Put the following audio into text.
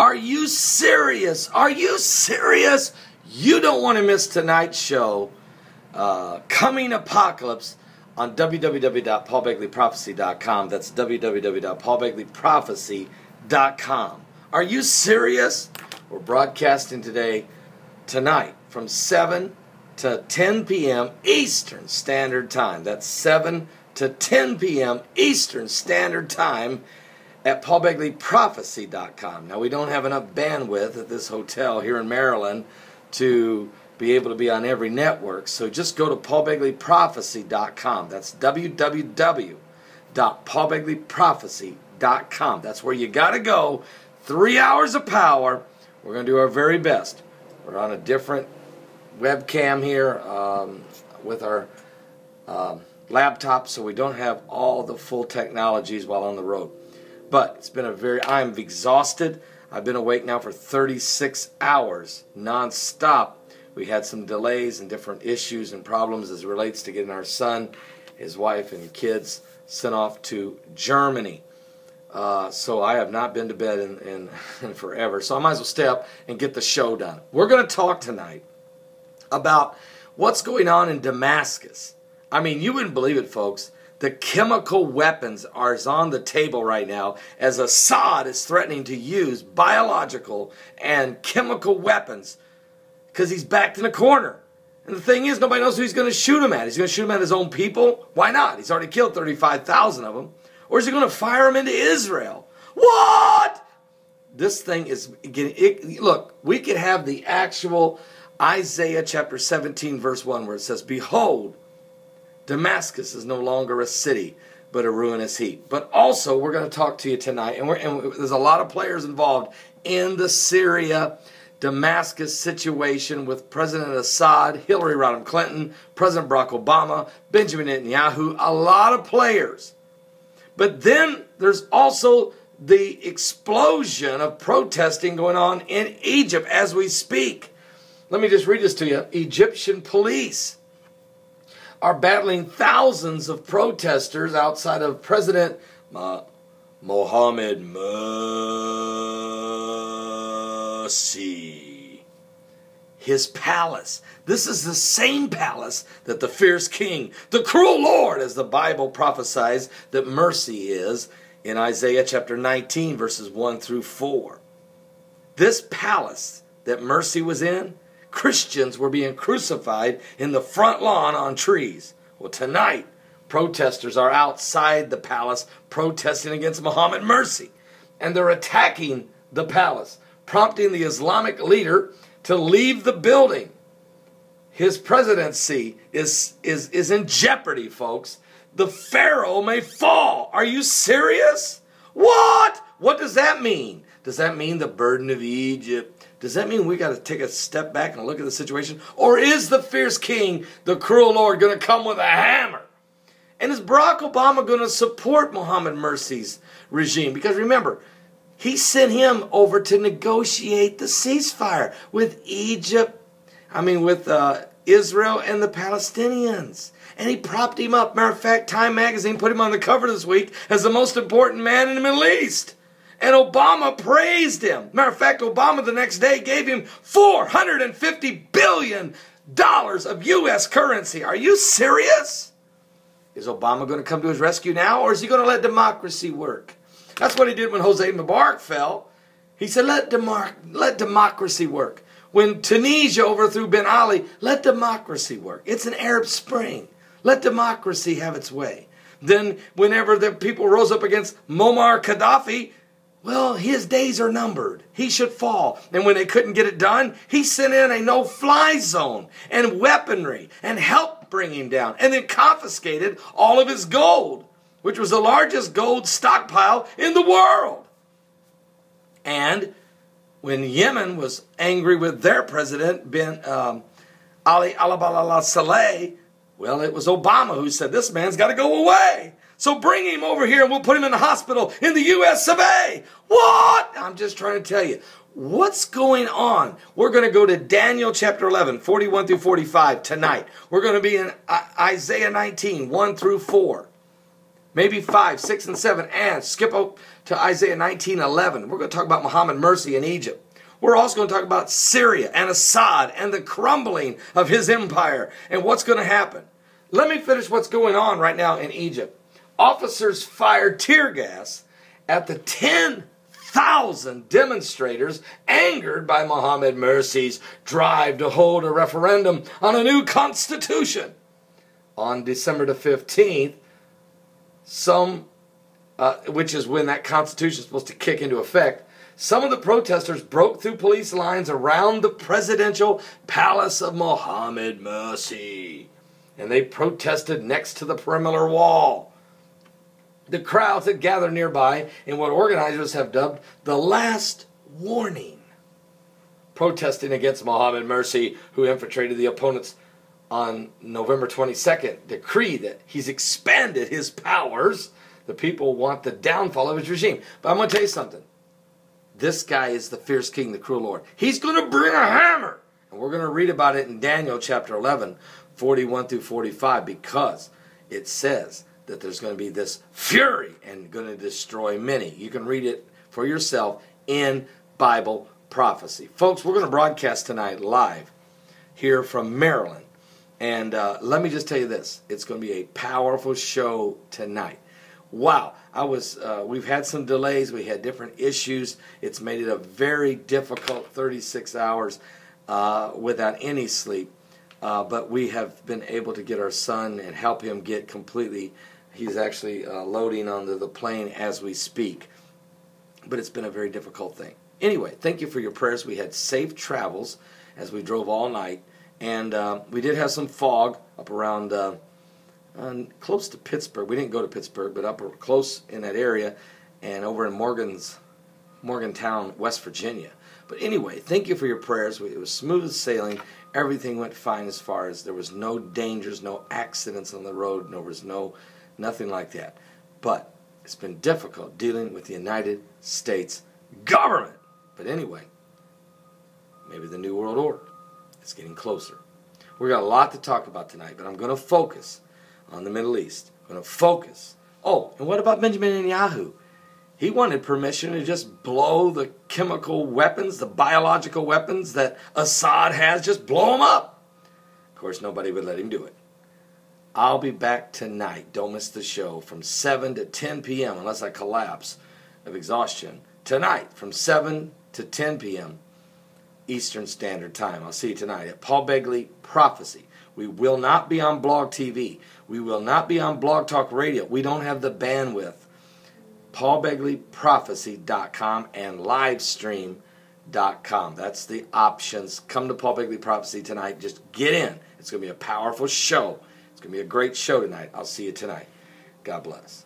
Are you serious? Are you serious? You don't want to miss tonight's show, Coming Apocalypse, on www.paulbegleyprophecy.com. That's www.paulbegleyprophecy.com. Are you serious? We're broadcasting tonight, from 7 to 10 p.m. Eastern Standard Time. That's 7 to 10 p.m. Eastern Standard Time at paulbegleyprophecy.com. Now, we don't have enough bandwidth at this hotel here in Maryland to be able to be on every network, so just go to paulbegleyprophecy.com. That's www.paulbegleyprophecy.com. That's where you got to go. 3 hours of power. We're going to do our very best. We're on a different webcam here with our laptop, so we don't have all the full technologies while on the road. But it's been I'm exhausted. I've been awake now for 36 hours non-stop. We had some delays and different issues and problems as it relates to getting our son, his wife, and kids sent off to Germany. So I have not been to bed in forever. So I might as well stay up and get the show done. We're going to talk tonight about what's going on in Damascus. I mean, you wouldn't believe it, folks. The chemical weapons are on the table right now as Assad is threatening to use biological and chemical weapons because he's backed in a corner. And the thing is, nobody knows who he's going to shoot him at. He's going to shoot him at his own people? Why not? He's already killed 35,000 of them. Or is he going to fire them into Israel? What? This thing is getting... Look, we could have the actual Isaiah chapter 17, verse 1, where it says, "Behold, Damascus is no longer a city, but a ruinous heap." But also, we're going to talk to you tonight, and there's a lot of players involved in the Syria Damascus situation with President Assad, Hillary Rodham Clinton, President Barack Obama, Benjamin Netanyahu, a lot of players. But then there's also the explosion of protesting going on in Egypt as we speak. Let me just read this to you. Egyptian police are battling thousands of protesters outside of President Mohammed Mursi, his palace. This is the same palace that the fierce king, the cruel Lord, as the Bible prophesies that Mursi is in Isaiah chapter 19, verses 1 through 4. This palace that Mursi was in, Christians were being crucified in the front lawn on trees. Well, tonight, protesters are outside the palace protesting against Mohammed Mursi. And they're attacking the palace, prompting the Islamic leader to leave the building. His presidency is in jeopardy, folks. The Pharaoh may fall. Are you serious? What? What does that mean? Does that mean the burden of Egypt? Does that mean we got to take a step back and look at the situation? Or is the fierce king, the cruel Lord, going to come with a hammer? And is Barack Obama going to support Mohammed Mursi's regime? Because remember, he sent him over to negotiate the ceasefire with with Israel and the Palestinians. And he propped him up. Matter of fact, Time magazine put him on the cover this week as the most important man in the Middle East. And Obama praised him. Matter of fact, Obama the next day gave him $450 billion of U.S. currency. Are you serious? Is Obama going to come to his rescue now, or is he going to let democracy work? That's what he did when Jose Mubarak fell. He said, let democracy work. When Tunisia overthrew Ben Ali, let democracy work. It's an Arab Spring. Let democracy have its way. Then whenever the people rose up against Muammar Gaddafi, well, his days are numbered. He should fall. And when they couldn't get it done, he sent in a no-fly zone and weaponry and helped bring him down, and then confiscated all of his gold, which was the largest gold stockpile in the world. And when Yemen was angry with their president, Ali al Saleh, well, it was Obama who said, this man's got to go away. So bring him over here and we'll put him in the hospital in the U.S. of A. What? I'm just trying to tell you. What's going on? We're going to go to Daniel chapter 11, 41 through 45 tonight. We're going to be in Isaiah 19, 1 through 4. maybe 5, 6, and 7, and skip up to Isaiah 19:11. We're going to talk about Muhammad Mursi in Egypt. We're also going to talk about Syria and Assad and the crumbling of his empire and what's going to happen. Let me finish what's going on right now in Egypt. Officers fired tear gas at the 10,000 demonstrators angered by Muhammad Mursi's drive to hold a referendum on a new constitution. On December the 15th, which is when that constitution is supposed to kick into effect, some of the protesters broke through police lines around the presidential palace of Muhammad Mursi. And they protested next to the perimeter wall. The crowds had gathered nearby in what organizers have dubbed the last warning, protesting against Muhammad Mursi, who infiltrated the opponents on November 22nd, decreed that he's expanded his powers. The people want the downfall of his regime. But I'm going to tell you something. This guy is the fierce king, the cruel Lord. He's going to bring a hammer. And we're going to read about it in Daniel chapter 11, 41 through 45, because it says that there's going to be this fury and going to destroy many. You can read it for yourself in Bible prophecy. Folks, we're going to broadcast tonight live here from Maryland. And let me just tell you this. It's going to be a powerful show tonight. Wow. We've had some delays. We had different issues. It's made it a very difficult 36 hours without any sleep. But we have been able to get our son and help him get completely. He's actually loading onto the plane as we speak. But it's been a very difficult thing. Anyway, thank you for your prayers. We had safe travels as we drove all night. And we did have some fog up around close to Pittsburgh. We didn't go to Pittsburgh, but up close in that area and over in Morgantown, West Virginia. But anyway, thank you for your prayers. It was smooth sailing. Everything went fine as far as there was no dangers, no accidents on the road. There was nothing like that. But it's been difficult dealing with the United States government. But anyway, maybe the New World Order. It's getting closer. We've got a lot to talk about tonight, but I'm going to focus on the Middle East. I'm going to focus. Oh, and what about Benjamin Netanyahu? He wanted permission to just blow the chemical weapons, the biological weapons that Assad has, just blow them up. Of course, nobody would let him do it. I'll be back tonight. Don't miss the show from 7 to 10 p.m. unless I collapse of exhaustion. Tonight from 7 to 10 p.m. Eastern Standard Time. I'll see you tonight at Paul Begley Prophecy. We will not be on Blog TV. We will not be on Blog Talk Radio. We don't have the bandwidth. PaulBegleyProphecy.com and Livestream.com. That's the options. Come to Paul Begley Prophecy tonight. Just get in. It's going to be a powerful show. It's going to be a great show tonight. I'll see you tonight. God bless.